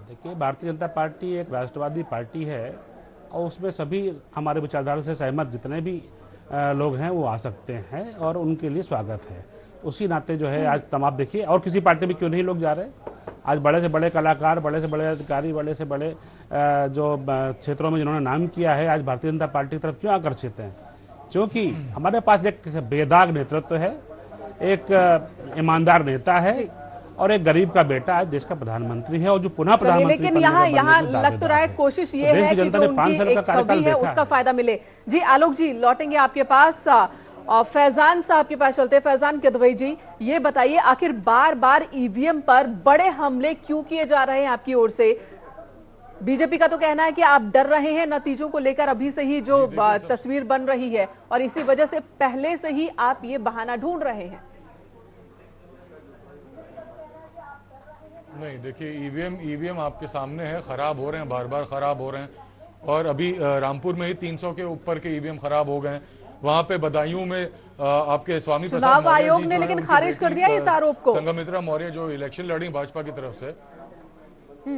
देखिए, भारतीय जनता पार्टी एक राष्ट्रवादी पार्टी है और उसमें सभी हमारे विचारधारा से सहमत जितने भी लोग हैं वो आ सकते हैं और उनके लिए स्वागत है। तो उसी नाते जो है आज तमाम देखिए, और किसी पार्टी में क्यों नहीं लोग जा रहे। आज बड़े से बड़े कलाकार, बड़े से बड़े अधिकारी, बड़े से बड़े जो क्षेत्रों में जिन्होंने नाम किया है, आज भारतीय जनता पार्टी की तरफ क्यों आकर्षित हैं? क्योंकि हमारे पास एक बेदाग नेतृत्व है, एक ईमानदार नेता है और एक गरीब का बेटा आज देश का प्रधानमंत्री है और जो पुनः प्रधानमंत्री लेकिन यहाँ लग तो रहा है कोशिश ये है कि जो उनकी एक छवि है उसका फायदा मिले। जी आलोक जी, लौटेंगे आपके पास और फैजान साहब के पास चलते। फैजान किदवई जी, ये बताइए आखिर बार बार ईवीएम पर बड़े हमले क्यों किए जा रहे हैं आपकी ओर से? बीजेपी का तो कहना है कि आप डर रहे हैं नतीजों को लेकर, अभी से ही जो तस्वीर बन रही है और इसी वजह से पहले से ही आप ये बहाना ढूंढ रहे हैं। नहीं, देखिए, ईवीएम आपके सामने है, खराब हो रहे हैं, बार बार खराब हो रहे हैं। और अभी रामपुर में ही 300 के ऊपर के ईवीएम खराब हो गए हैं। वहां पे बदायूं में आपके स्वामी प्रसाद चुनाव आयोग ने लेकिन खारिज कर दिया इस आरोप को। संघमित्रा मौर्य जो इलेक्शन लड़ी भाजपा की तरफ से,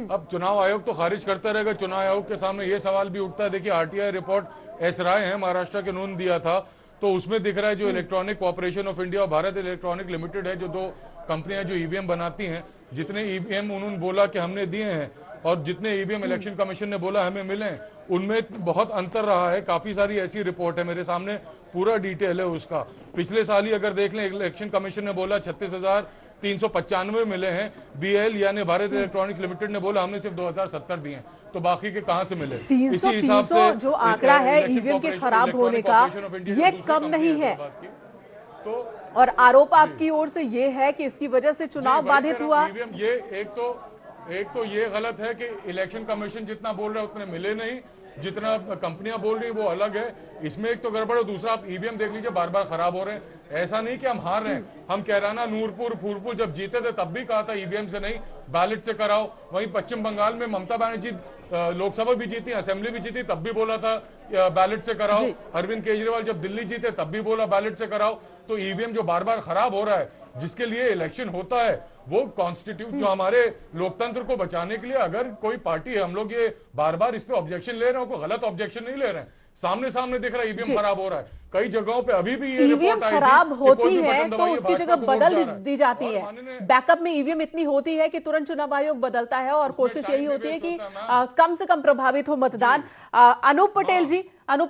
अब चुनाव आयोग तो खारिज करता रहेगा। चुनाव आयोग के सामने ये सवाल भी उठता है, देखिए आरटीआई रिपोर्ट एस राय है महाराष्ट्र के उन्होंने दिया था, तो उसमें दिख रहा है जो इलेक्ट्रॉनिक कॉर्पोरेशन ऑफ इंडिया और भारत इलेक्ट्रॉनिक लिमिटेड है, जो दो कंपनियां जो ईवीएम बनाती हैं, जितने ईवीएम उन्होंने बोला कि हमने दिए हैं और जितने ईवीएम इलेक्शन कमीशन ने बोला हमें मिले, उनमें बहुत अंतर रहा है। काफी सारी ऐसी रिपोर्ट है, मेरे सामने पूरा डिटेल है उसका। पिछले साल ही अगर देख लें, इलेक्शन कमीशन ने बोला 36,395 मिले हैं, बीएल यानी भारत इलेक्ट्रॉनिक्स लिमिटेड ने बोला हमने सिर्फ 2070 दिए हैं, तो बाकी के कहां से मिले? 300 जो आंकड़ा है ईवीएम के खराब होने का, ये कम नहीं है। तो और आरोप आपकी ओर से ये है कि इसकी वजह से चुनाव बाधित हुआ। ये एक तो ये गलत है कि इलेक्शन कमीशन जितना बोल रहा है उतने मिले नहीं, जितना कंपनियां बोल रही वो अलग है। इसमें एक तो गड़बड़ है, दूसरा आप ईवीएम देख लीजिए बार बार खराब हो रहे हैं। ऐसा नहीं कि हम हार रहे हैं, हम कैराना, नूरपुर, फूलपुर जब जीते थे तब भी कहा था ईवीएम से नहीं, बैलेट से कराओ। वहीं पश्चिम बंगाल में ममता बनर्जी लोकसभा भी जीती, असेंबली भी जीती, तब भी बोला था बैलेट से कराओ। अरविंद केजरीवाल जब दिल्ली जीते तब भी बोला बैलेट से कराओ। तो ईवीएम जो बार बार खराब हो रहा है, जिसके लिए इलेक्शन होता है, वो कॉन्स्टिट्यूट जो हमारे लोकतंत्र को बचाने के लिए अगर कोई पार्टी है, हम लोग ये बार बार इस पे ऑब्जेक्शन ले रहे हैं, कोई गलत ऑब्जेक्शन नहीं ले रहे हैं। सामने सामने दिख रहा है ईवीएम खराब हो रहा है। कई जगहों पे अभी भी ये ईवीएम खराब होती है तो उसकी जगह बदल दी जाती है। बैकअप में ईवीएम इतनी होती है कि तुरंत चुनाव आयोग बदलता है और कोशिश यही होती है कि कम से कम प्रभावित हो मतदान। अनूप पटेल जी, अनूप